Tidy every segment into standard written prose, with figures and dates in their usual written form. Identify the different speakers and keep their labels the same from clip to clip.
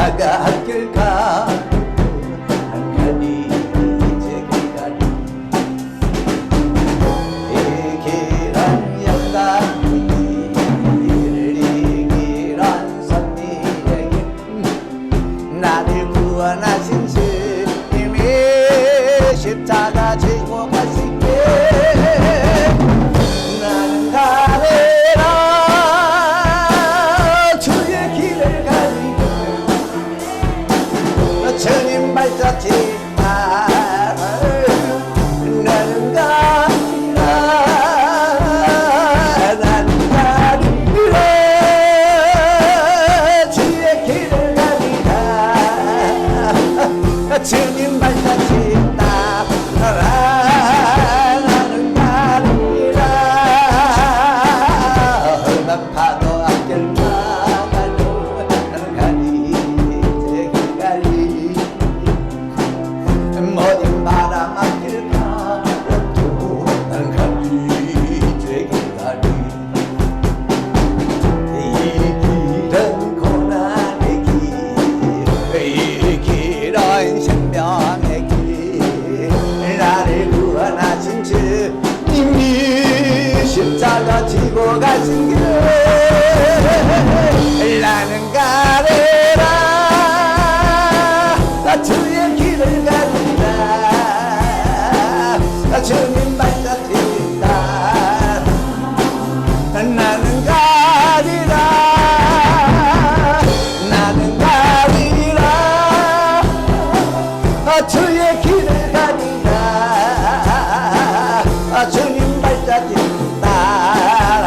Speaker 1: 십자가 길 가고 한가리 이제 길가리 이 길은 영광의 길, 이 길은 선미의 길, 나를 구원하신 주님이 십자가 지고 가시게 나는 가리라 주의 길을 가리 주님 발자취 따라 나는 가리라 나는 가리라 주의 길을 가리라 주님 발자취 따라 나는 가리라 난 파도 앞길 가가도 나는 가리 제 길가리 모든 바람 앞길 가도 나는 가리 제 길가리 이 길은 고난의 길, 이 길은 생명의 길, 나를 구원하신 주님이 십자가 지고 가신 길 나는 가리라 나 주의 길을 가리라 나 주님 발자취 따라 나는 가리라 나는 가리라 주의 길을 가리라 주님 발자취 따라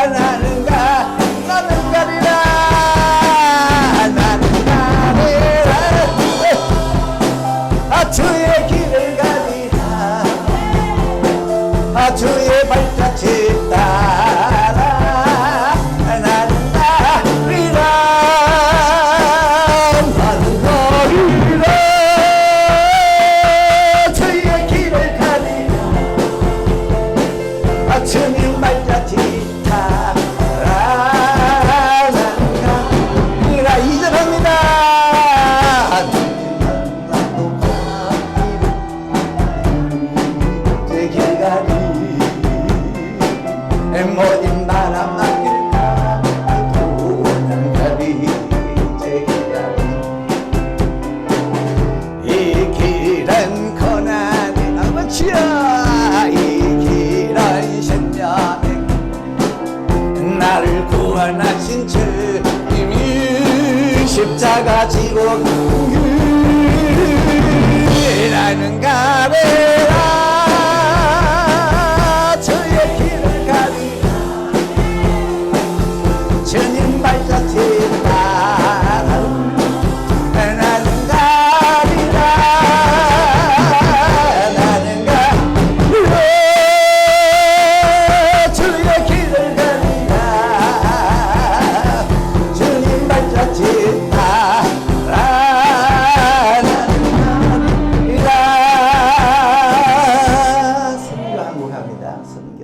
Speaker 1: 나는 가리라 나는 가리라 주의 길을 가리라 주의 발자취 따라 나는 가리라 나는 가리라 주의 길을 가리라 주님 발자취 따라 나는 가리라 이전합니다 제 길가리 모든 바람 앞길 가도 난 가리 제 길가리 이 길은 고난의 아버지야 이 길은 생명의 길, 나를 구원하신 주님이 십자가 지고 간 길, 나는 가리라 주의 길을 가리라 주님 발자취 따라 나는 가리라 나는 가리라 주의 길을 가리라 주님 발자취 따라 나는 가리라 선교 한곡합니다 선교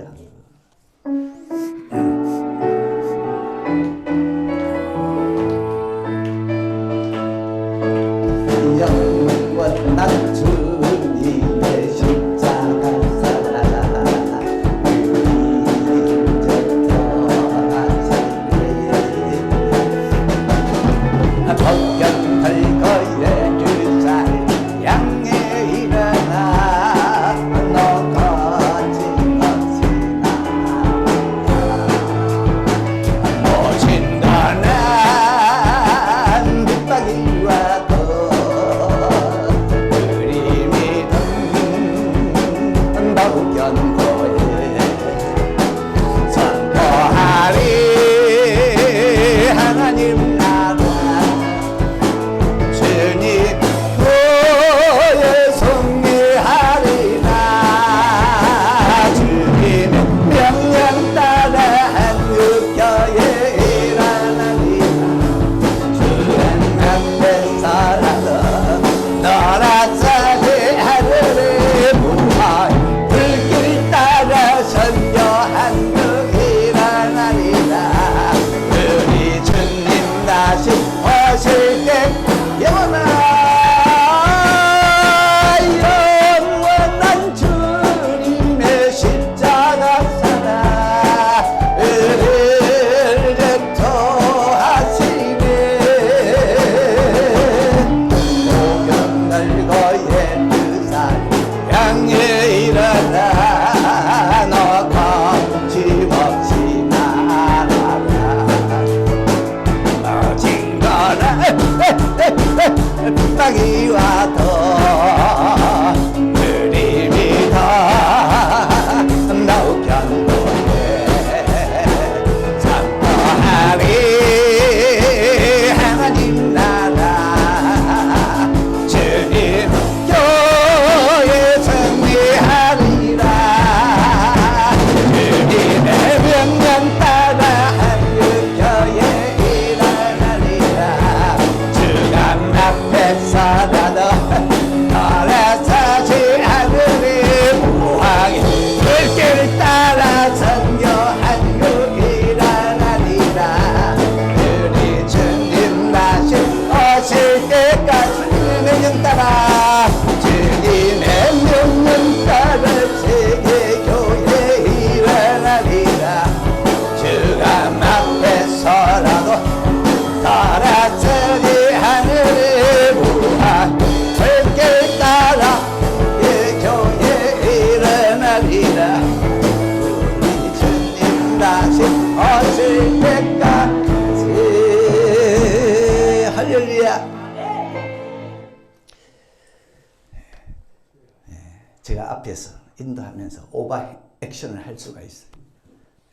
Speaker 1: 인도하면서 오버 액션을 할 수가 있어요.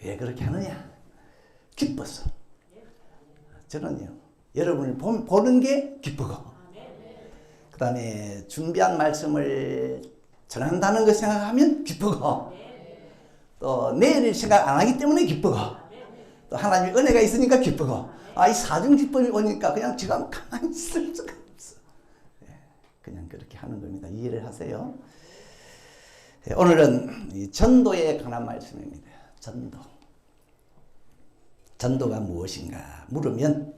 Speaker 1: 왜 그렇게 하느냐? 기뻐서. 저는요, 여러분을 보는 게 기쁘고, 그 다음에 준비한 말씀을 전한다는 걸 생각하면 기쁘고, 또 내일을 생각 안 하기 때문에 기쁘고, 또 하나님의 은혜가 있으니까 기쁘고, 이 사중 기쁨이 오니까 그냥 제가 가만히 있을 수가 없어. 그냥 그렇게 하는 겁니다. 이해를 하세요? 오늘은 이 전도에 관한 말씀입니다. 전도. 전도가 무엇인가 물으면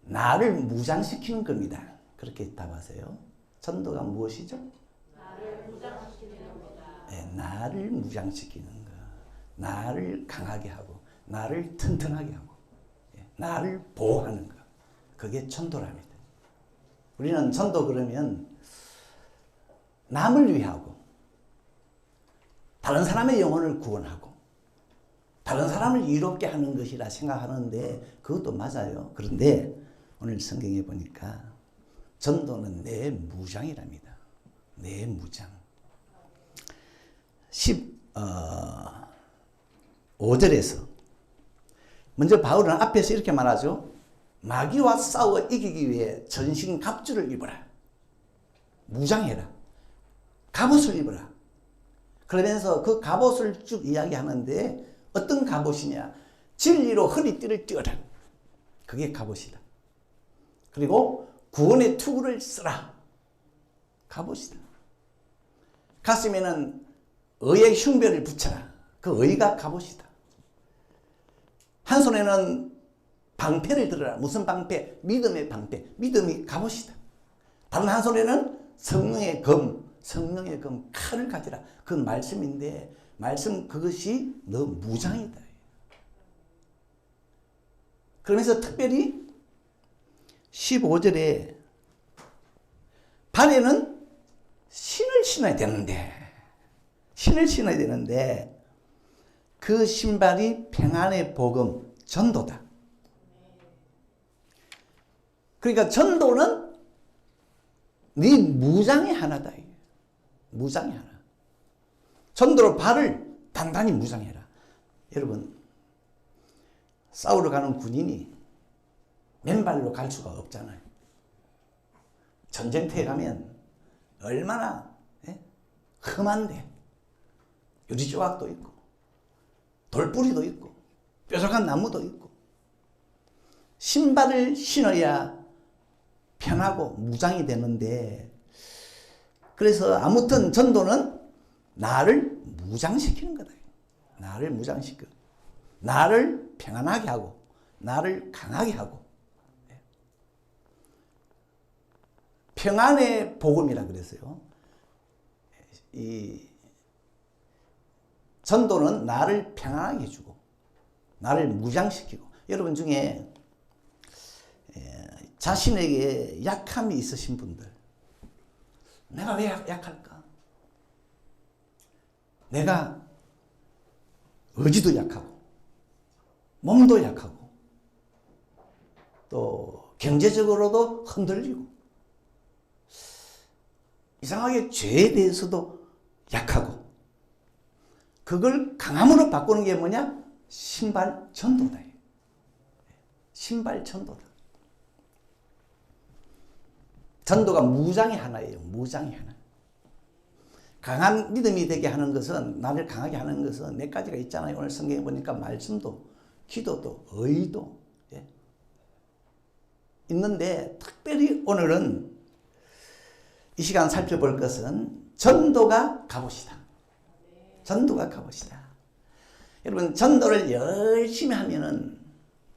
Speaker 1: 나를 무장시키는 겁니다. 그렇게 답하세요. 전도가 무엇이죠?
Speaker 2: 나를 무장시키는 겁니다.
Speaker 1: 네, 나를 무장시키는 거. 나를 강하게 하고, 나를 튼튼하게 하고, 나를 보호하는 거. 그게 전도랍니다. 우리는 전도 그러면 남을 위하고, 다른 사람의 영혼을 구원하고, 다른 사람을 이롭게 하는 것이라 생각하는데 그것도 맞아요. 그런데 오늘 성경에 보니까 전도는 내 무장이랍니다. 내 무장. 15절에서 먼저 바울은 앞에서 이렇게 말하죠. 마귀와 싸워 이기기 위해 전신 갑주를 입어라. 무장해라. 갑옷을 입어라. 그러면서 그 갑옷을 쭉 이야기하는데 어떤 갑옷이냐? 진리로 허리띠를 띄워라. 그게 갑옷이다. 그리고 구원의 투구를 쓰라. 갑옷이다. 가슴에는 의의 흉배를 붙여라. 그 의가 갑옷이다. 한 손에는 방패를 들어라. 무슨 방패? 믿음의 방패. 믿음이 갑옷이다. 다른 한 손에는 성령의 검, 칼을 가지라. 그 말씀인데 말씀 그것이 너 무장이다. 그러면서 특별히 15절에 발에는 신을 신어야 되는데 그 신발이 평안의 복음, 전도다. 그러니까 전도는 네 무장의 하나다. 무장의 하나. 전도로 발을 단단히 무장해라. 여러분, 싸우러 가는 군인이 맨발로 갈 수가 없잖아요. 전쟁터에 가면 얼마나 험한데 유리조각도 있고 돌뿌리도 있고 뾰족한 나무도 있고 신발을 신어야 편하고 무장이 되는데, 그래서 아무튼 전도는 나를 무장시키는 거다. 나를 무장시켜. 나를 평안하게 하고, 나를 강하게 하고. 평안의 복음이라 그랬어요. 이 전도는 나를 평안하게 해주고, 나를 무장시키고. 여러분 중에 자신에게 약함이 있으신 분들, 내가 왜 약할까? 내가 의지도 약하고 몸도 약하고 또 경제적으로도 흔들리고 이상하게 죄에 대해서도 약하고, 그걸 강함으로 바꾸는 게 뭐냐? 신발 전도다. 신발 전도다. 전도가 무장의 하나예요. 무장의 하나. 강한 믿음이 되게 하는 것은, 나를 강하게 하는 것은 몇 가지가 있잖아요. 오늘 성경에 보니까 말씀도, 기도도, 의도 있는데, 특별히 오늘은 이 시간 살펴볼 것은 전도가 갑옷이다. 전도가 갑옷이다. 여러분, 전도를 열심히 하면은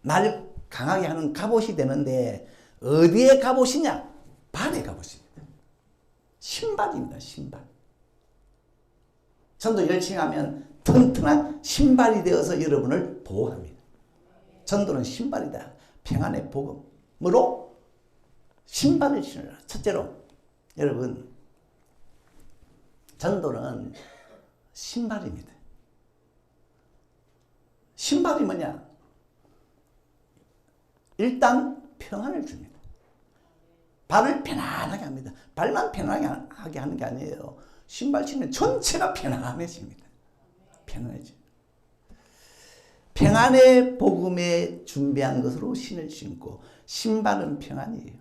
Speaker 1: 나를 강하게 하는 갑옷이 되는데, 어디에 갑옷이냐? 발에 갑옷입니다. 신발입니다. 신발. 전도 열심히 하면 튼튼한 신발이 되어서 여러분을 보호합니다. 전도는 신발이다. 평안의 복음으로 신발을 신으라. 첫째로, 여러분, 전도는 신발입니다. 신발이 뭐냐? 일단 평안을 줍니다. 발을 편안하게 합니다. 발만 편안하게 하는 게 아니에요. 신발 신으면 전체가 편안해집니다. 편안해져. 평안의 복음에 준비한 것으로 신을 신고 신발은 평안이에요.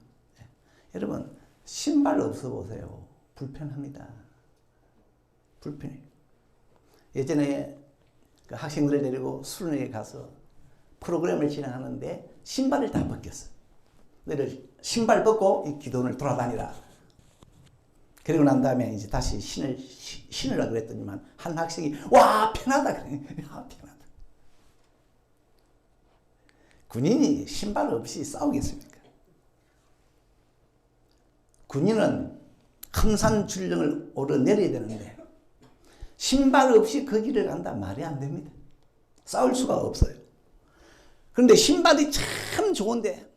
Speaker 1: 여러분 신발 없어 보세요. 불편합니다. 불편해요. 예전에 그 학생들을 데리고 수련회에 가서 프로그램을 진행하는데 신발을 다 벗겼어. 너를 신발 벗고 이 기도원을 돌아다니라. 그리고 난 다음에 이제 다시 신으라 그랬더니만 한 학생이 와 편하다 그래. 야, 편하다. 군인이 신발 없이 싸우겠습니까? 군인은 험산 줄령을 오르내려야 되는데 신발 없이 그 길을 간다 말이 안 됩니다. 싸울 수가 없어요. 그런데 신발이 참 좋은데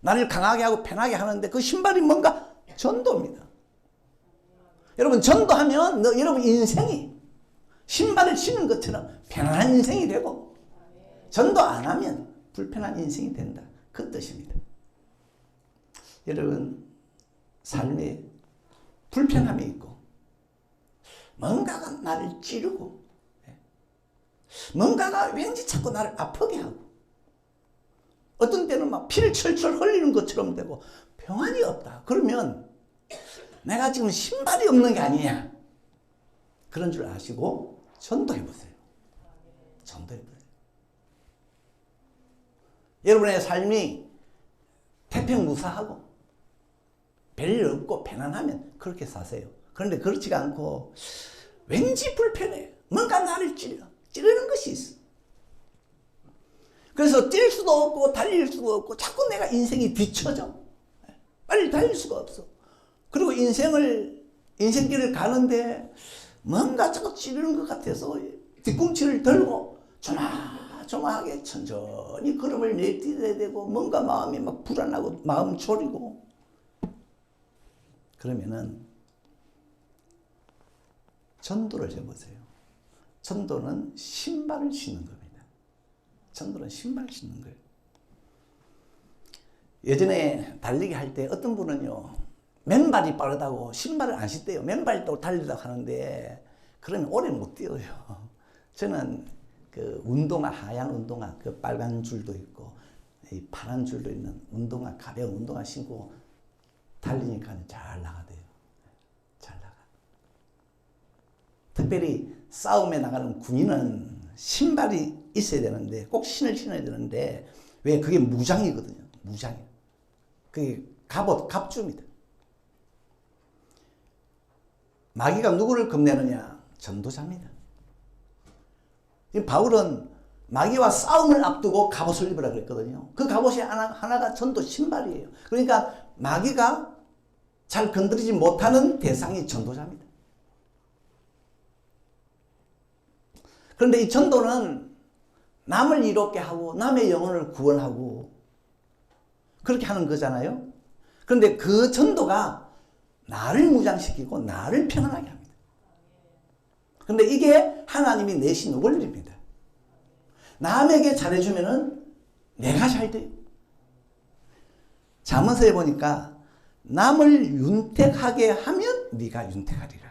Speaker 1: 나를 강하게 하고 편하게 하는데 그 신발이 뭔가? 전도입니다. 여러분 전도하면 여러분 인생이 신발을 신는 것처럼 편안한 인생이 되고 전도 안 하면 불편한 인생이 된다. 그 뜻입니다. 여러분 삶에 불편함이 있고 뭔가가 나를 찌르고 뭔가가 왠지 자꾸 나를 아프게 하고 어떤 때는 막 피를 철철 흘리는 것처럼 되고 평안이 없다. 그러면 내가 지금 신발이 없는 게 아니냐. 그런 줄 아시고 전도해보세요. 전도해보세요. 여러분의 삶이 태평무사하고 별일 없고 편안하면 그렇게 사세요. 그런데 그렇지가 않고 왠지 불편해. 뭔가 나를 찌르는 것이 있어. 그래서 뛸 수도 없고 달릴 수도 없고 자꾸 내가 인생이 뒤처져. 빨리 달릴 수가 없어. 그리고 인생길을 가는데 뭔가 자꾸 찌르는 것 같아서 뒤꿈치를 들고 조마조마하게 천천히 걸음을 내딛어야 되고 뭔가 마음이 막 불안하고 마음 졸이고 그러면은 전도를 해보세요. 전도는 신발을 신는 겁니다. 전도는 신발을 신는 거예요. 예전에 달리기 할 때 어떤 분은요 맨발이 빠르다고 신발을 안 신대요. 맨발도 달리려고 하는데 그러면 오래 못 뛰어요. 저는 그 운동화, 하얀 운동화, 그 빨간 줄도 있고 이 파란 줄도 있는 운동화, 가벼운 운동화 신고 달리니까 잘 나가대요. 잘 나가. 특별히 싸움에 나가는 군인은 신발이 있어야 되는데 꼭 신을 신어야 되는데 왜? 그게 무장이거든요. 무장이. 그게 갑옷, 갑주입니다. 마귀가 누구를 겁내느냐? 전도자입니다. 바울은 마귀와 싸움을 앞두고 갑옷을 입으라 그랬거든요. 그 갑옷이 하나가 전도 신발이에요. 그러니까 마귀가 잘 건드리지 못하는 대상이 전도자입니다. 그런데 이 전도는 남을 이롭게 하고 남의 영혼을 구원하고 그렇게 하는 거잖아요. 그런데 그 전도가 나를 무장시키고 나를 평안하게 합니다. 그런데 이게 하나님이 내신 원리입니다. 남에게 잘해주면은 내가 잘 돼요. 잠언서에 보니까 남을 윤택하게 하면 네가 윤택하리라.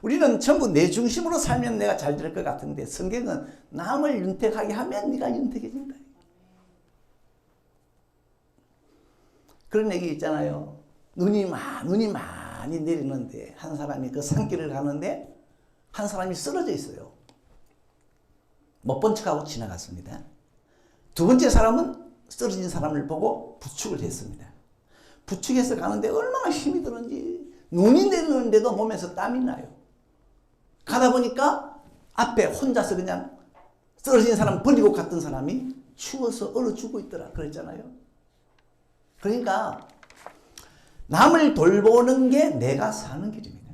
Speaker 1: 우리는 전부 내 중심으로 살면 내가 잘 될 것 같은데 성경은 남을 윤택하게 하면 네가 윤택해진다. 그런 얘기 있잖아요. 눈이 많이 내리는데 한 사람이 그 산길을 가는데 한 사람이 쓰러져 있어요. 못 본 척하고 지나갔습니다. 두 번째 사람은 쓰러진 사람을 보고 부축을 했습니다. 부축해서 가는데 얼마나 힘이 드는지 눈이 내리는데도 몸에서 땀이 나요. 가다 보니까 앞에 혼자서 그냥 쓰러진 사람 버리고 갔던 사람이 추워서 얼어 죽고 있더라 그랬잖아요. 그러니까 남을 돌보는 게 내가 사는 길입니다.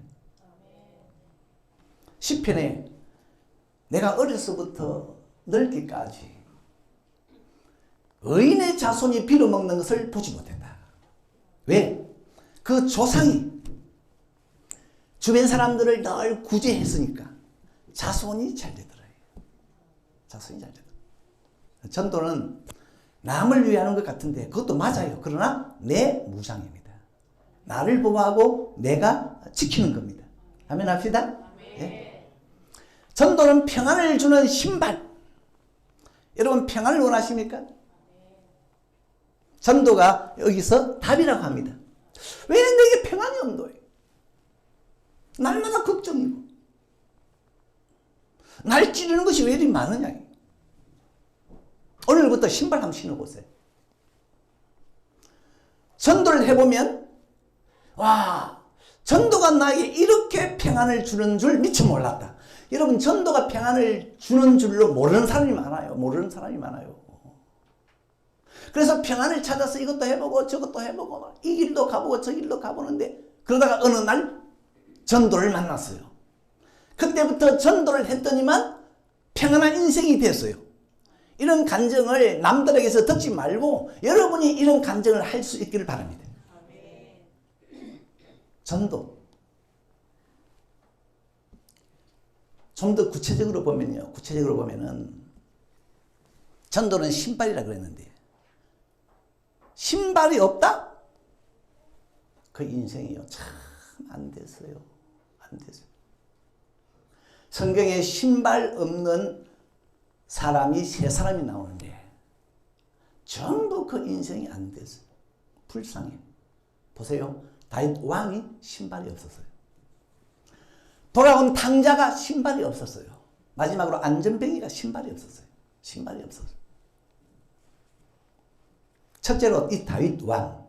Speaker 1: 시편에 내가 어려서부터 늙기까지 의인의 자손이 빌어먹는 것을 보지 못했다. 왜? 그 조상이 주변 사람들을 늘 구제했으니까 자손이 잘 되더라고요. 자손이 잘 되더라고요. 전도는 남을 위하는 것 같은데 그것도 맞아요. 그러나 내 무장입니다. 나를 보호하고 내가 지키는 겁니다. 아멘 합시다. 예? 전도는 평안을 주는 신발. 여러분 평안을 원하십니까? 전도가 여기서 답이라고 합니다. 왜 내게 평안이 없노? 날마다 걱정이고 날 찌르는 것이 왜 이리 많으냐. 오늘부터 신발 한번 신어보세요. 전도를 해보면 와, 전도가 나에게 이렇게 평안을 주는 줄 미처 몰랐다. 여러분 전도가 평안을 주는 줄로 모르는 사람이 많아요. 모르는 사람이 많아요. 그래서 평안을 찾아서 이것도 해보고 저것도 해보고 이 길도 가보고 저 길도 가보는데 그러다가 어느 날 전도를 만났어요. 그때부터 전도를 했더니만 평안한 인생이 됐어요. 이런 간증을 남들에게서 듣지 말고 여러분이 이런 간증을 할 수 있기를 바랍니다. 전도. 좀 더 구체적으로 보면요. 구체적으로 보면은 전도는 신발이라 그랬는데 신발이 없다? 그 인생이요. 참 안 됐어요. 안 됐어요. 성경에 신발 없는 사람이 3사람이 나오는데 전부 그 인생이 안 됐어요. 불쌍해. 보세요. 다윗 왕이 신발이 없었어요. 돌아온 탕자가 신발이 없었어요. 마지막으로 안전뱅이가 신발이 없었어요. 신발이 없었어요. 첫째로 이 다윗 왕.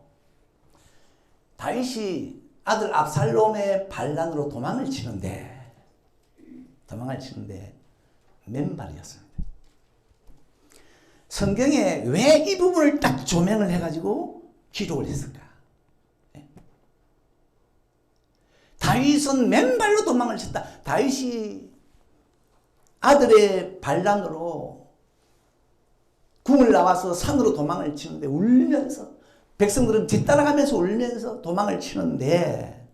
Speaker 1: 다윗이 아들 압살롬의 반란으로 도망을 치는데 맨발이었습니다. 성경에 왜 이 부분을 딱 조명을 해가지고 기록을 했을까? 다윗은 맨발로 도망을 쳤다. 다윗이 아들의 반란으로 궁을 나와서 산으로 도망을 치는데 울면서 백성들은 뒤따라가면서 울면서 도망을 치는데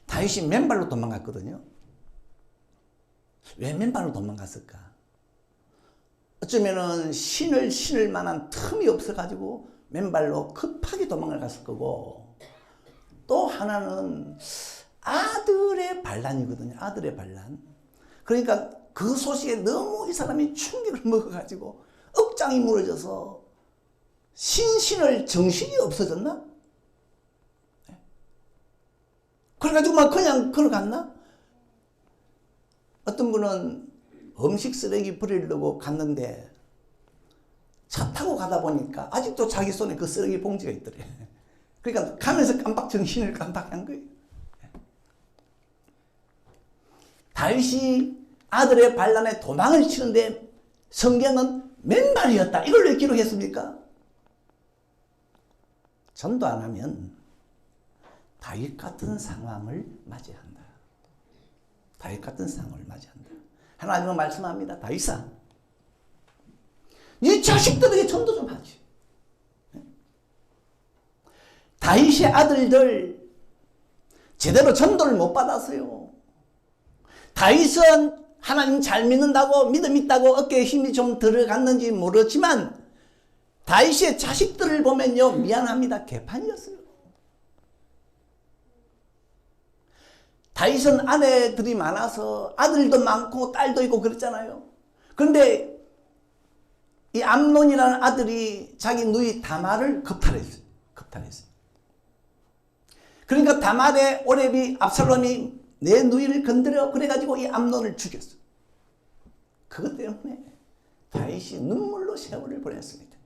Speaker 1: 다윗이 맨발로 도망갔거든요. 왜 맨발로 도망갔을까? 어쩌면은 신을 만한 틈이 없어가지고 맨발로 급하게 도망을 갔을 거고, 또 하나는 아들의 반란이거든요. 아들의 반란. 그러니까 그 소식에 너무 이 사람이 충격을 먹어가지고 억장이 무너져서 신을 정신이 없어졌나? 그래가지고 막 그냥 걸어갔나? 어떤 분은 음식 쓰레기 버리려고 갔는데 차 타고 가다 보니까 아직도 자기 손에 그 쓰레기 봉지가 있더래. 그러니까 가면서 정신을 깜빡한 거예요. 다윗이 아들의 반란에 도망을 치는데 성경은 맨발이었다. 이걸 왜 기록했습니까? 전도 안 하면 다윗 같은 상황을 맞이한다. 다윗 같은 상황을 맞이한다. 하나님은 말씀합니다. 다윗아, 네 자식들에게 전도 좀 하지. 다윗의 아들들 제대로 전도를 못 받았어요. 다윗은 하나님 잘 믿는다고, 믿음 있다고 어깨에 힘이 좀 들어갔는지 모르지만 다윗의 자식들을 보면요, 미안합니다, 개판이었어요. 다윗은 아내들이 많아서 아들도 많고 딸도 있고 그랬잖아요. 그런데 이 암논이라는 아들이 자기 누이 다말을 겁탈했어요. 그러니까 다말의 오레비 압살롬이 내 누이를 건드려 그래가지고 이 암논을 죽였어. 그것 때문에 다윗이 눈물로 세월을 보냈습니다.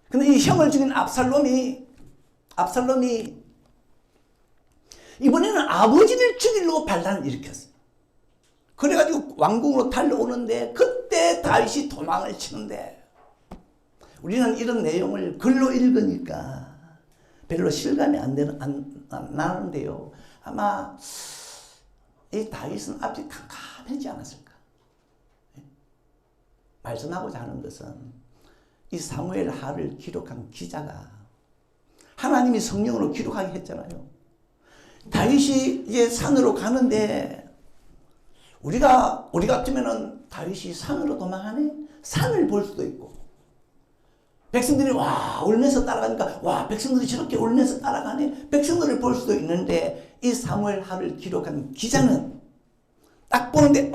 Speaker 1: 근데 이 형을 죽인 압살롬이 이번에는 아버지를 죽이려고 반란을 일으켰어요. 그래가지고 왕궁으로 달려오는데 그때 다윗이 도망을 치는데, 우리는 이런 내용을 글로 읽으니까 별로 실감이 안 나는데요. 아마 이 다윗은 앞이 캄캄하지 않았을까? 말씀하고자 하는 것은 이 사무엘 하를 기록한 기자가 하나님이 성령으로 기록하게 했잖아요. 다윗이 이제 산으로 가는데 우리 같으면은 다윗이 산으로 도망하네? 산을 볼 수도 있고, 백성들이 와 울면서 따라가니까 와 백성들이 저렇게 울면서 따라가네. 백성들을 볼 수도 있는데 이 사무엘하를 기록한 기자는 딱 보는데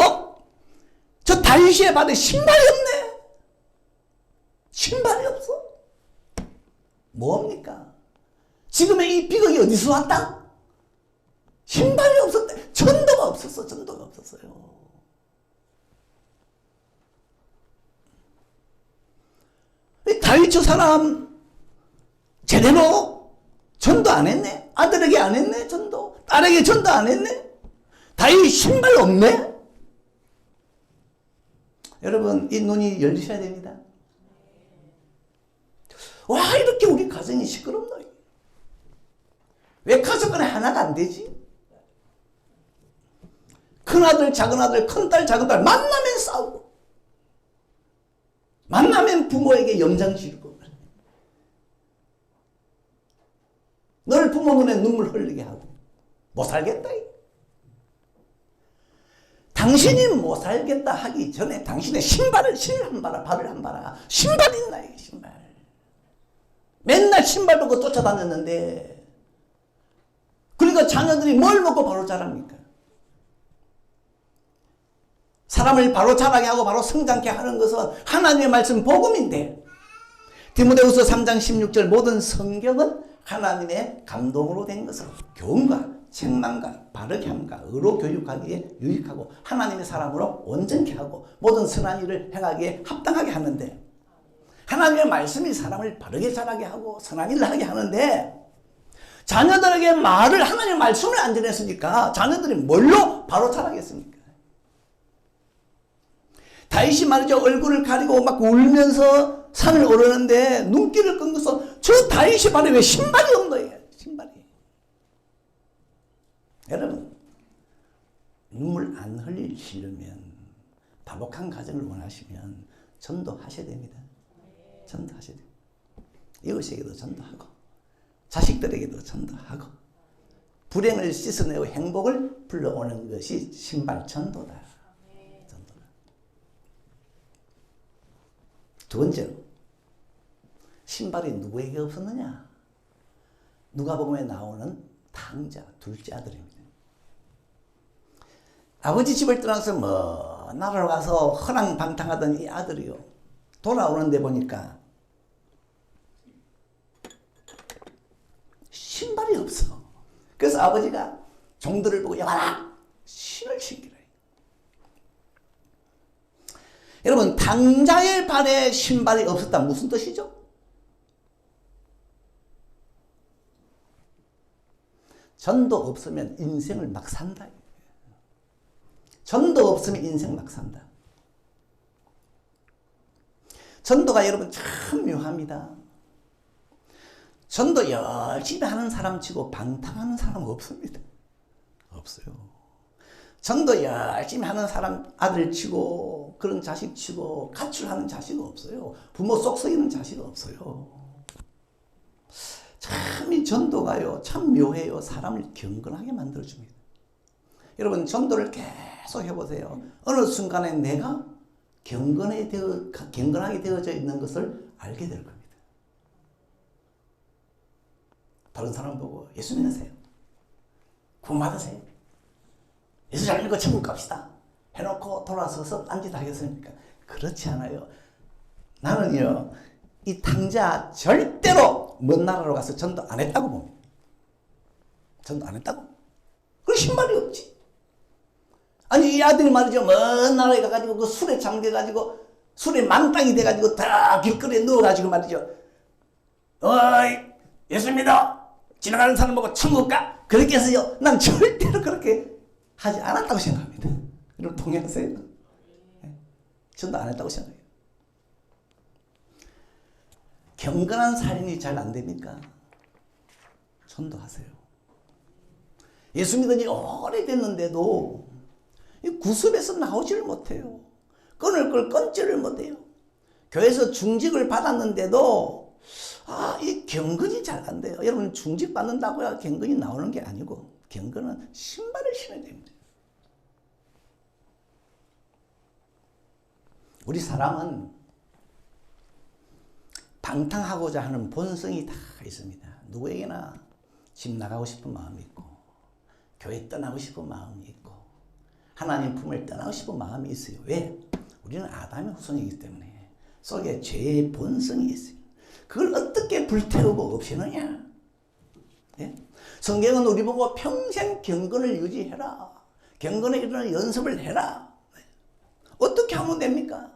Speaker 1: 저 다윗의 발에 신발이 없네. 신발이 없어. 뭡니까? 지금의 이 비극이 어디서 왔다? 신발이 없었대. 전도가 없었어. 전도가 없었어요. 다윗 저 사람 제대로 전도 안 했네? 아들에게 안 했네? 전도? 딸에게 전도 안 했네? 다윗 신발 없네? 여러분 이 눈이 열리셔야 됩니다. 와 이렇게 우리 가정이 시끄럽나? 왜 가족 간에 하나가 안 되지? 큰아들 작은아들 큰딸 작은딸 만나면 싸우고 만나면 부모에게 염장 지르고 늘 부모 눈에 눈물 흘리게 하고 못 살겠다. 당신이 못 살겠다 하기 전에 당신의 신발을 한 바라 발을 한 바라. 신발이 있나 이게 신발. 맨날 신발 벗고 쫓아다녔는데 그러니까 자녀들이 뭘 먹고 바로 자랍니까? 사람을 바로 자라게 하고 바로 성장케 하는 것은 하나님의 말씀 복음인데 디모데후서 3장 16절 모든 성경은 하나님의 감동으로 된 것으로 교훈과 책망과 바르게 함과 의로 교육하기에 유익하고 하나님의 사람으로 온전케 하고 모든 선한 일을 행하기에 합당하게 하는데 하나님의 말씀이 사람을 바르게 자라게 하고 선한 일을 하게 하는데 자녀들에게 말을 하나님의 말씀을 안 전했으니까 자녀들이 뭘로 바로 자라겠습니까? 다윗이 말이죠. 얼굴을 가리고 막 울면서 산을 오르는데 눈길을 끊고서 저 다윗이 발에 왜 신발이 없노예요? 신발이. 여러분 눈물 안 흘리시려면 다복한 가정을 원하시면 전도하셔야 됩니다. 전도하셔야 돼요. 이웃에게도 전도하고 자식들에게도 전도하고 불행을 씻어내고 행복을 불러오는 것이 신발 전도다. 전도다. 두 번째로 신발이 누구에게 없었느냐? 누가복음에 나오는 탕자 둘째 아들입니다. 아버지 집을 떠나서 먼 나라로 가서 허랑방탕하던 이 아들이요. 돌아오는데 보니까 신발이 없어. 그래서 아버지가 종들을 보고 여봐라 신을 신기라. 여러분 탕자의 발에 신발이 없었다 무슨 뜻이죠? 전도 없으면 인생을 막 산다. 전도 없으면 인생 막 산다. 전도가 여러분 참 묘합니다. 전도 열심히 하는 사람 치고 방탕하는 사람 없습니다. 없어요. 전도 열심히 하는 사람 아들 치고 그런 자식 치고 가출하는 자식 없어요. 부모 속 썩이는 자식 없어요. 참 이 전도가요 참 묘해요. 사람을 경건하게 만들어줍니다. 여러분 전도를 계속 해보세요. 어느 순간에 내가 경건하게 되어져 있는 것을 알게 될 겁니다. 다른 사람 보고 예수 믿으세요. 구원 받으세요. 예수 잘 믿고 천국 갑시다. 해놓고 돌아서서 딴짓 하겠습니까? 그렇지 않아요. 나는요 이 탕자 절대로 먼 나라로 가서 전도 안 했다고 봅니다. 전도 안 했다고. 그 신발이 없지. 아니 이 아들이 말이죠 먼 나라에 가가지고 그 술에 잠겨가지고 술에 망땅이 돼가지고 다 길거리에 누워가지고 말이죠. 어이 예수 믿어. 지나가는 사람 보고 천국 가. 그렇게 해서요 난 절대로 그렇게 하지 않았다고 생각합니다. 여러분 동의하세요? 전도 안 했다고 생각해요. 경건한 살인이 잘 안 됩니까? 전도하세요. 예수 믿은 지 오래됐는데도 구습에서 나오지를 못해요. 끊을 걸 끊지를 못해요. 교회에서 중직을 받았는데도 이 경건이 잘 안 돼요. 여러분 중직 받는다고야 경건이 나오는 게 아니고 경건은 신발을 신어야 됩니다. 우리 사람은 방탕하고자 하는 본성이 다 있습니다. 누구에게나 집 나가고 싶은 마음이 있고 교회 떠나고 싶은 마음이 있고 하나님 품을 떠나고 싶은 마음이 있어요. 왜? 우리는 아담의 후손이기 때문에 속에 죄의 본성이 있어요. 그걸 어떻게 불태우고 없애느냐? 예? 성경은 우리 보고 평생 경건을 유지해라. 경건에 이르는 연습을 해라. 어떻게 하면 됩니까?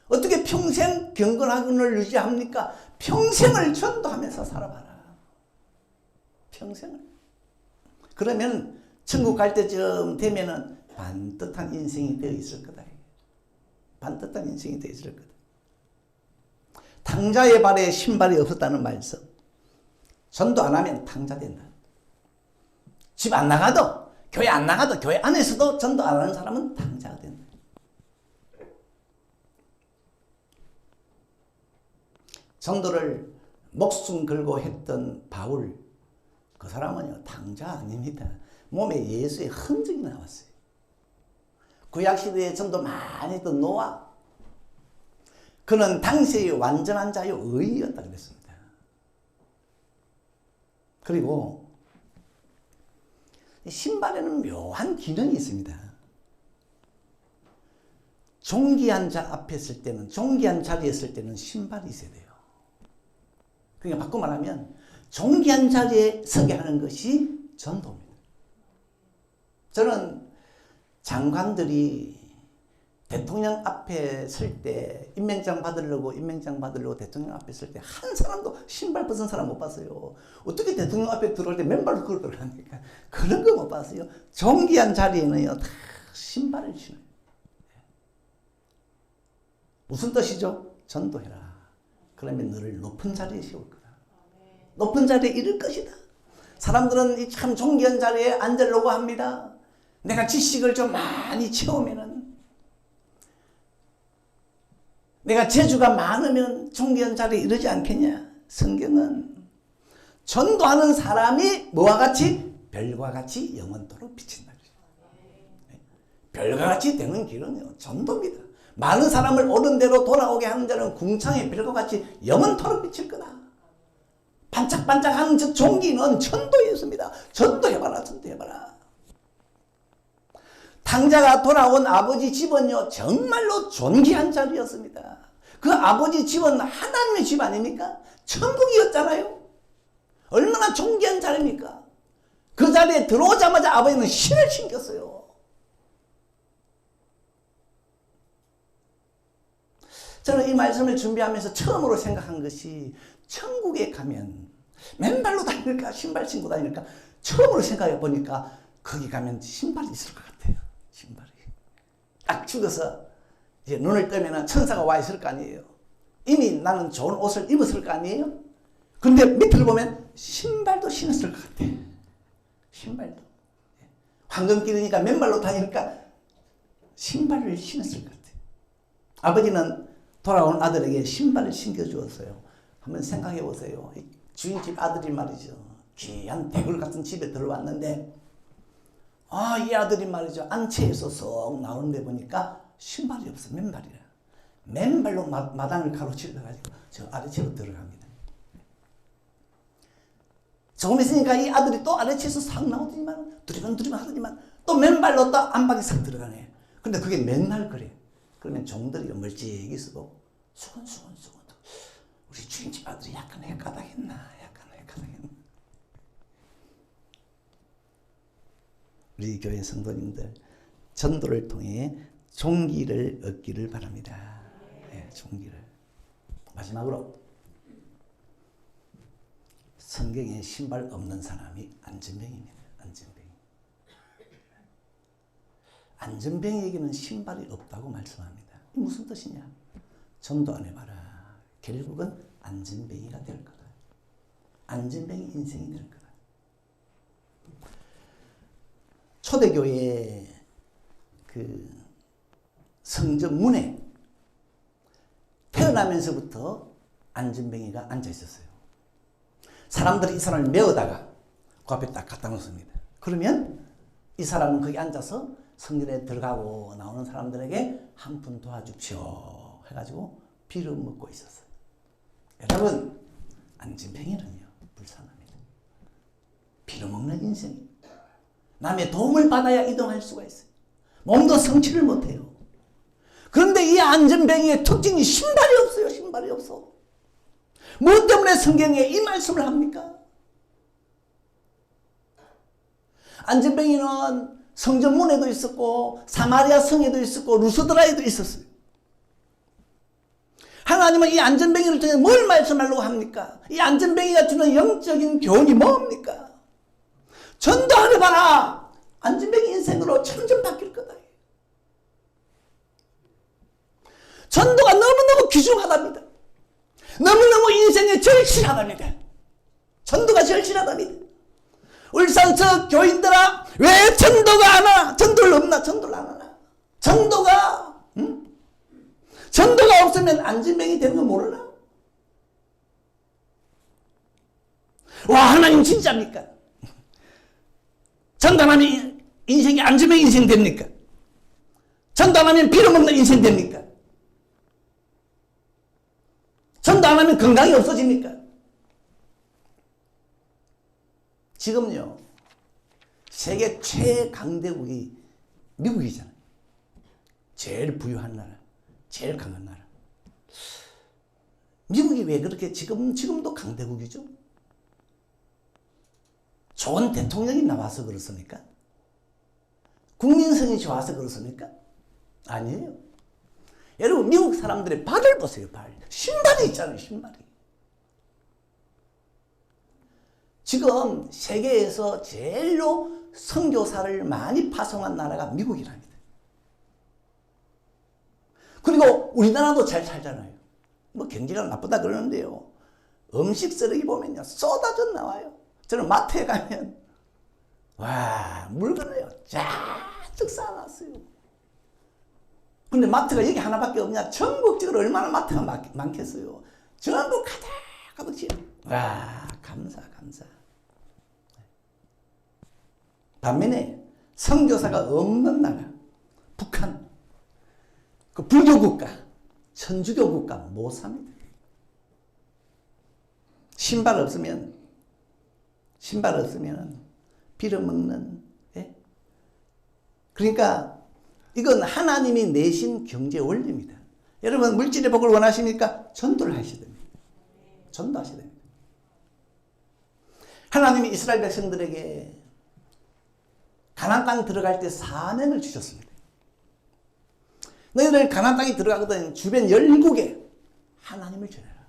Speaker 1: 어떻게 평생 경건을 유지합니까? 평생을 전도하면서 살아봐라. 평생을. 그러면 천국 갈 때쯤 되면은 반듯한 인생이 되어 있을 거다. 반듯한 인생이 되어 있을 거다. 탕자의 발에 신발이 없었다는 말씀. 전도 안 하면 탕자 된다. 집 안 나가도, 교회 안 나가도, 교회 안에서도 전도 안 하는 사람은 탕자가 된다. 전도를 목숨 걸고 했던 바울, 그 사람은요, 탕자 아닙니다. 몸에 예수의 흔적이 나왔어요. 구약시대에 전도 많이 했던 노아, 그는 당시의 완전한 자유 의였다 그랬습니다. 그리고 신발에는 묘한 기능이 있습니다. 존귀한 자 앞에 있을 때는, 존귀한 자리에 있을 때는 신발이 있어야 돼요. 그러니까 바꿔 말하면 존귀한 자리에 서게 하는 것이 전도입니다. 저는 장관들이 대통령 앞에 설 때 임명장 받으려고 대통령 앞에 설 때 한 사람도 신발 벗은 사람 못 봤어요. 어떻게 대통령 앞에 들어올 때 맨발로 걸어 들어갑니까? 그런 거 못 봤어요. 존귀한 자리에는요 다 신발을 신어요. 무슨 뜻이죠? 전도해라. 그러면 너를 높은 자리에 세울 거다. 높은 자리에 이를 것이다. 사람들은 이 참 존귀한 자리에 앉으려고 합니다. 내가 지식을 좀 많이 채우면은, 내가 재주가 많으면 존귀한 자리에 이르지 않겠냐? 성경은 전도하는 사람이 뭐와 같이? 별과 같이 영원토록 비친다. 별과 같이 되는 길은요 전도입니다. 많은 사람을 옳은 대로 돌아오게 하는 자는 궁창의 별과 같이 영원토록 비칠 거다. 반짝반짝하는 저 종기는 전도에 있습니다. 전도해봐라, 전도해봐라. 탕자가 돌아온 아버지 집은요 정말로 존귀한 자리였습니다. 그 아버지 집은 하나님의 집 아닙니까? 천국이었잖아요. 얼마나 존귀한 자리입니까? 그 자리에 들어오자마자 아버지는 신을 신겼어요. 저는 이 말씀을 준비하면서 처음으로 생각한 것이, 천국에 가면 맨발로 다닐까 신발 신고 다닐까, 처음으로 생각해 보니까 거기 가면 신발이 있을 것 같아요. 신발이 딱 죽어서 이제 눈을 뜨면 천사가 와 있을 거 아니에요. 이미 나는 좋은 옷을 입었을 거 아니에요. 근데 밑을 보면 신발도 신었을 것 같아. 신발도. 황금길이니까 맨발로 다니니까 신발을 신었을 것 같아. 아버지는 돌아온 아들에게 신발을 신겨주었어요. 한번 생각해 보세요. 주인집 아들이 말이죠, 귀한 대굴 같은 집에 들어왔는데, 이 아들이 말이죠, 안채에서 쏙 나오는데 보니까 신발이 없어. 맨발이라. 맨발로 마당을 가로질러가지고 저 아래채로 들어갑니다. 조금 있으니까 이 아들이 또 아래채에서 싹 나오더니만, 두리번 하더니만 또 맨발로 또 안방에 싹 들어가네. 근데 그게 맨날 그래. 그러면 종들이 멀찍이 서고 수건수건 우리 주인집 아들이 약간 헷가닥했나. 우리 교회 성도님들, 전도를 통해 종기를 얻기를 바랍니다. 네, 종기를. 마지막으로, 성경에 신발 없는 사람이 안전뱅이입니다. 안전뱅이. 안전뱅이에게는 신발이 없다고 말씀합니다. 이 무슨 뜻이냐? 전도 안 해봐라. 결국은 안전뱅이가 될 거다. 안전뱅이 인생이 될 거다. 초대교회 그 성전문에 태어나면서부터 안전뱅이가 앉아 있었어요. 사람들이 이 사람을 메어다가 그 앞에 딱 갖다 놓습니다. 그러면 이 사람은 거기 앉아서 성전에 들어가고 나오는 사람들에게 한 푼 도와줍시오 해가지고 비를 먹고 있었어요. 여러분, 안진뱅이는요, 불쌍합니다. 빌어먹는 인생. 남의 도움을 받아야 이동할 수가 있어요. 몸도 성취를 못해요. 그런데 이 안진뱅이의 특징이 신발이 없어요. 신발이 없어. 무엇 때문에 성경에 이 말씀을 합니까? 안진뱅이는 성전문에도 있었고 사마리아 성에도 있었고 루스드라에도 있었어요. 하나님은 이 안진뱅이를 통해 뭘 말씀하려고 합니까? 이 안진뱅이가 주는 영적인 교훈이 뭡니까? 전도하려 봐라. 안진뱅이 인생으로 점점 바뀔 거다. 전도가 너무너무 귀중하답니다. 너무너무 인생에 절실하답니다. 전도가 절실하답니다. 울산서 교인들아, 왜 전도가 안 와? 전도를 없나? 전도를 안 하나? 전도가, 전도가 없으면 안진뱅이 되는 거 모르나? 와, 하나님 진짜입니까? 전도 안 하면 인생이 안진뱅이 인생 됩니까? 전도 안 하면 빌어먹는 인생 됩니까? 전도 안 하면 건강이 없어집니까? 지금요, 세계 최강대국이 미국이잖아요. 제일 부유한 나라, 제일 강한 나라. 미국이 왜 그렇게 지금도 강대국이죠? 좋은 대통령이 나와서 그렇습니까? 국민성이 좋아서 그렇습니까? 아니에요. 여러분, 미국 사람들의 발을 보세요, 발. 신발이 있잖아요, 신발이. 지금 세계에서 제일로 선교사를 많이 파송한 나라가 미국이랍니다. 그리고 우리나라도 잘 살잖아요. 뭐 경제가 나쁘다 그러는데요. 음식 쓰레기 보면요, 쏟아져 나와요. 저는 마트에 가면 와, 물건을요 잔뜩 쌓아놨어요. 근데 마트가 여기 하나밖에 없냐? 전국적으로 얼마나 마트가 많겠어요. 전부 가득 지어. 와, 감사. 반면에 선교사가 없는 나라, 북한, 그 불교 국가, 천주교 국가 못 삽니다. 신발 없으면 빌어먹는. 예? 그러니까 이건 하나님이 내신 경제 원리입니다. 여러분, 물질의 복을 원하십니까? 전도를 하셔야 됩니다. 전도하셔야 됩니다. 하나님이 이스라엘 백성들에게 가나안 땅 들어갈 때 사명을 주셨습니다. 너희들 가나안 땅에 들어가거든 주변 열국에 하나님을 전해라.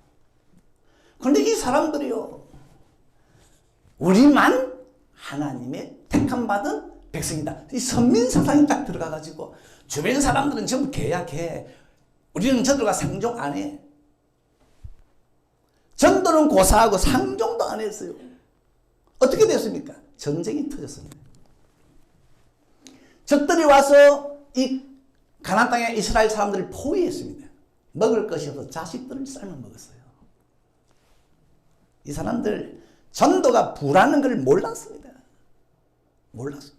Speaker 1: 그런데 이 사람들이요, 우리만 하나님의 택함 받은 백성이다. 이 선민 사상이 딱 들어가가지고 주변 사람들은 전부 개야 개. 우리는 저들과 상종 안 해. 전도는 고사하고 상종도 안 했어요. 어떻게 됐습니까? 전쟁이 터졌습니다. 적들이 와서 이 가나안 땅에 이스라엘 사람들을 포위했습니다. 먹을 것이 없어서 자식들을 삶아 먹었어요. 이 사람들 전도가 부라는 걸 몰랐습니다. 몰랐어요.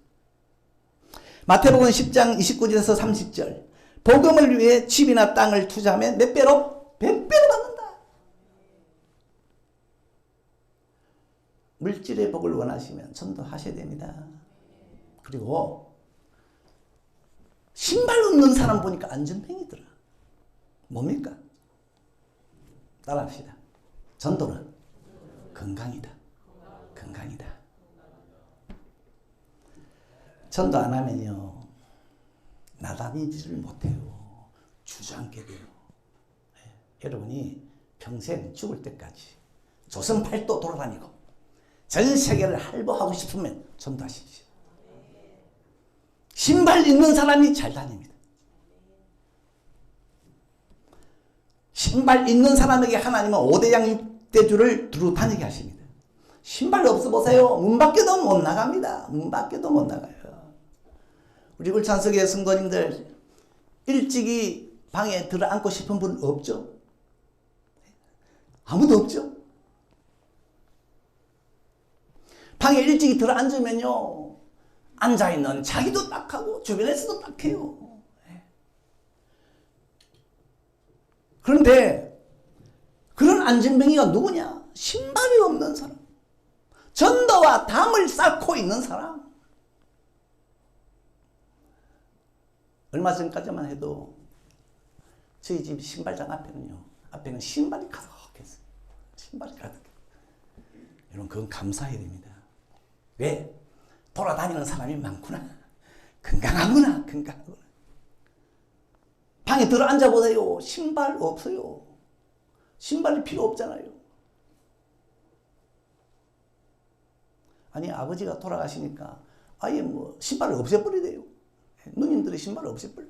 Speaker 1: 마태복음 10장 29절에서 30절. 복음을 위해 집이나 땅을 투자하면 몇 배로? 100배로 받는다. 물질의 복을 원하시면 전도하셔야 됩니다. 그리고 신발 없는 사람 보니까 안전뱅이더라. 뭡니까? 따라합시다. 전도는 건강이다. 건강이다. 전도 안 하면요, 나다니지를 못해요. 주저앉게 돼요. 네. 여러분이 평생 죽을 때까지 조선팔도 돌아다니고 전 세계를 할보하고 싶으면 전도하십시오. 신발 있는 사람이 잘 다닙니다. 신발 있는 사람에게 하나님은 5대양 6대주를 두루 다니게 하십니다. 신발 없어 보세요. 문 밖에도 못 나갑니다. 문 밖에도 못 나가요. 우리 울산석의 성도님들 일찍이 방에 들어앉고 싶은 분 없죠? 아무도 없죠? 방에 일찍이 들어앉으면요, 앉아있는 자기도 딱하고 주변에서도 딱해요. 그런데 그런 안진뱅이가 누구냐? 신발이 없는 사람. 전도와 담을 쌓고 있는 사람. 얼마 전까지만 해도 저희 집 신발장 앞에는 신발이 가득했어요. 신발이 가득했어요. 여러분, 그건 감사해야 됩니다. 왜? 돌아다니는 사람이 많구나. 건강하구나. 방에 들어 앉아보세요. 신발 없어요. 신발이 필요 없잖아요. 아니, 아버지가 돌아가시니까 아예 신발을 없애버리래요. 누님들의 신발을 없애버려.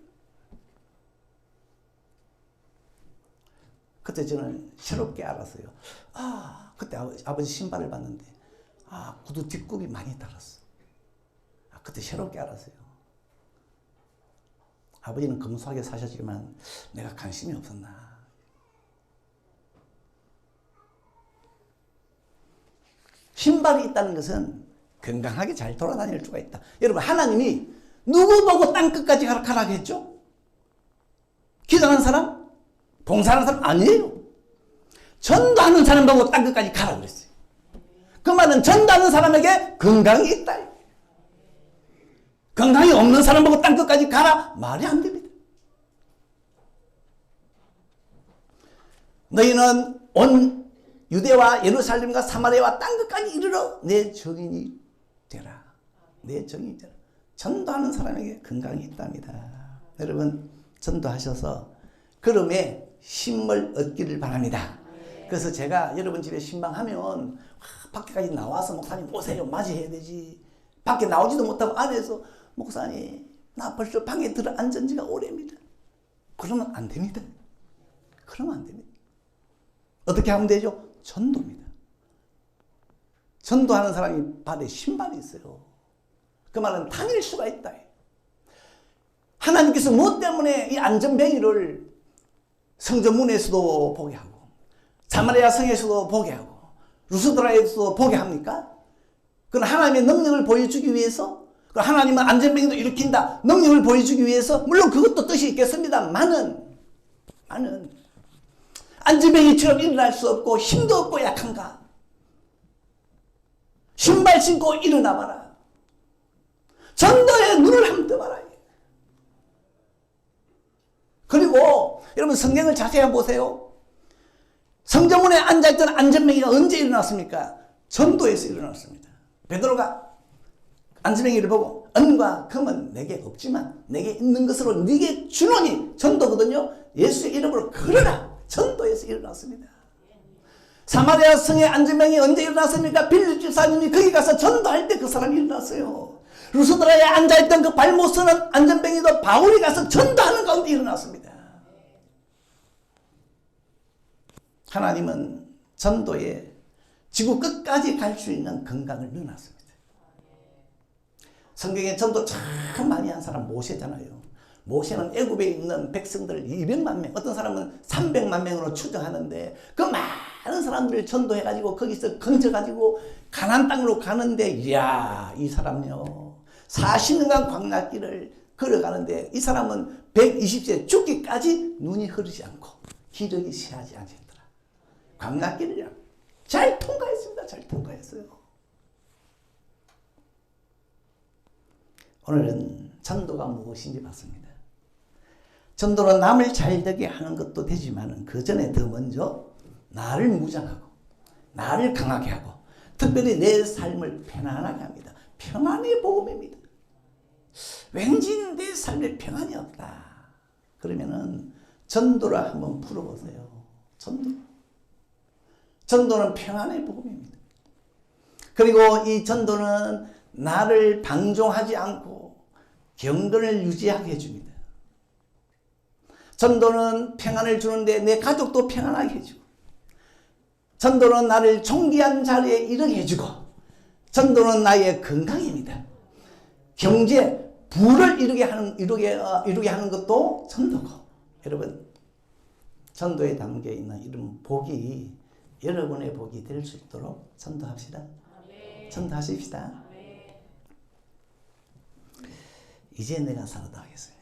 Speaker 1: 그때 저는 새롭게 알았어요. 그때 아버지 신발을 봤는데 구두 뒷굽이 많이 달았어. 그때 새롭게 알았어요. 아버지는 검소하게 사셨지만 내가 관심이 없었나. 신발이 있다는 것은 건강하게 잘 돌아다닐 수가 있다. 여러분, 하나님이 누구 보고 땅끝까지 가라고 했죠? 기도하는 사람? 봉사하는 사람? 아니에요. 전도하는 사람 보고 땅끝까지 가라고 그랬어요. 그 말은 전도하는 사람에게 건강이 있다. 건강이 없는 사람 보고 땅끝까지 가라? 말이 안 됩니다. 너희는 온 유대와 예루살렘과 사마리아와 땅끝까지 이르러 내 증인이 되라. 내 증인이 되라. 전도하는 사람에게 건강이 있답니다. 여러분, 전도하셔서 그름에 힘을 얻기를 바랍니다. 그래서 제가 여러분 집에 신방하면 밖에까지 나와서 목사님 오세요 맞이해야 되지. 밖에 나오지도 못하고 안에서 목사님 나 벌써 방에 들어 앉은 지가 오래입니다. 그러면 안 됩니다. 그러면 안 됩니다. 어떻게 하면 되죠? 전도입니다. 전도하는 사람이 발에 신발이 있어요. 그 말은 다닐 수가 있다. 하나님께서 무엇 때문에 이 안전뱅이를 성전문에서도 보게 하고 사마리아 성에서도 보게 하고 루스드라에서도 보게 합니까? 그건 하나님의 능력을 보여주기 위해서, 하나님은 안전뱅이도 일으킨다 능력을 보여주기 위해서, 물론 그것도 뜻이 있겠습니다만은 안전뱅이처럼 일어날 수 없고 힘도 없고 약한가? 신발 신고 일어나봐라. 전도에 눈을 한번 떠봐라. 그리고 여러분, 성경을 자세히 보세요. 성전문에 앉아있던 안전뱅이가 언제 일어났습니까? 전도에서 일어났습니다. 베드로가 안전뱅이를 보고 은과 금은 내게 없지만 내게 있는 것으로 네게 주노니, 전도거든요. 예수의 이름으로 걸어라. 전도에서 일어났습니다. 사마리아 성의 안전뱅이 언제 일어났습니까? 빌립 집사님이 거기 가서 전도할 때 그 사람이 일어났어요. 루스드라에 앉아있던 그 발 못 서는 안전뱅이도 바울이 가서 전도하는 가운데 일어났습니다. 하나님은 전도에 지구 끝까지 갈 수 있는 건강을 넣어놨습니다. 성경에 전도 참 많이 한 사람 모세잖아요. 모세는 애굽에 있는 백성들 200만 명, 어떤 사람은 300만 명으로 추정하는데 그 많은 사람들을 전도해가지고 거기서 건져가지고 가나안 땅으로 가는데, 이야, 이 사람요 40년간 광야길을 걸어가는데 이 사람은 120세 죽기까지 눈이 흐르지 않고 기력이 쇠하지 않았더라. 광야길을 잘 통과했습니다. 잘 통과했어요. 오늘은 전도가 무엇인지 봤습니다. 전도는 남을 잘되게 하는 것도 되지만 그 전에 더 먼저 나를 무장하고 나를 강하게 하고 특별히 내 삶을 편안하게 합니다. 평안의 복음입니다. 왠지 내 삶에 평안이 없다. 그러면은 전도를 한번 풀어보세요. 전도는 평안의 복음입니다. 그리고 이 전도는 나를 방종하지 않고 경건을 유지하게 해줍니다. 전도는 평안을 주는데 내 가족도 평안하게 해주고, 전도는 나를 존귀한 자리에 이르게 해주고, 전도는 나의 건강입니다. 경제, 부를 이루게 하는 것도 전도고. 여러분, 전도에 담겨 있는 이런 복이 여러분의 복이 될 수 있도록 전도합시다. 전도하십시다. 이제 내가 살아도 하겠습니다.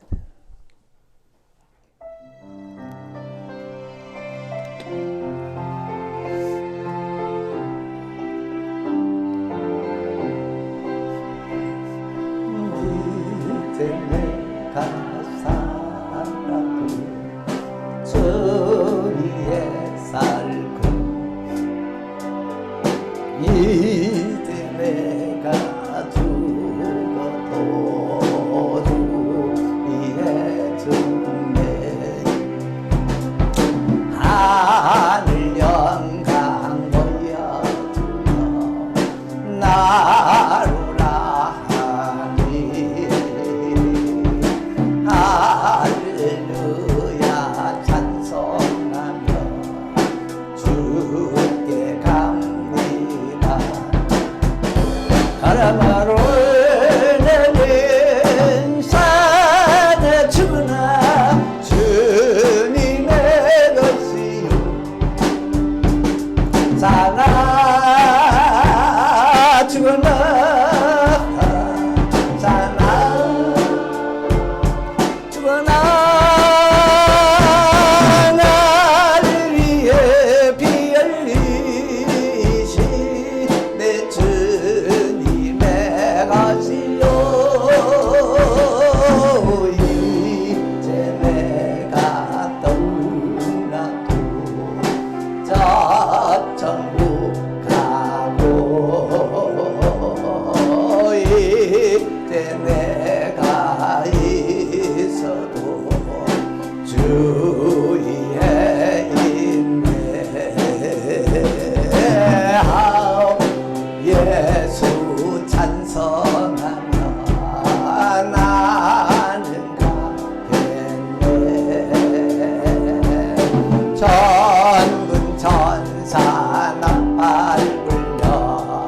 Speaker 1: 전군 천사 나팔 불려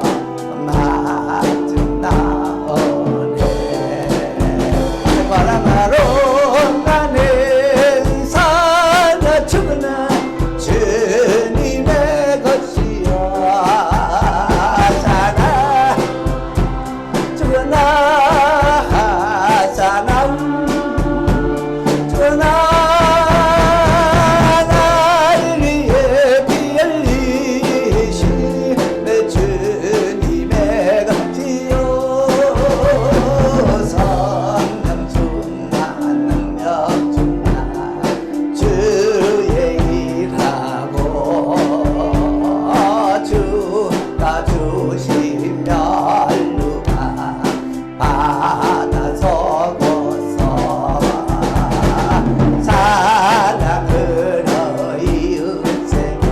Speaker 1: 마중 나오네 바람으로 나는 살아 죽으나 주님의 것이야 살아 죽으나 사람 죽으나 나를 위해 피 흘리신 내 주님의 것이요 성령 충만 능력 충만 주의 일하고 주가 주신 멸루가 받아서 고서 사랑으로 이웃에게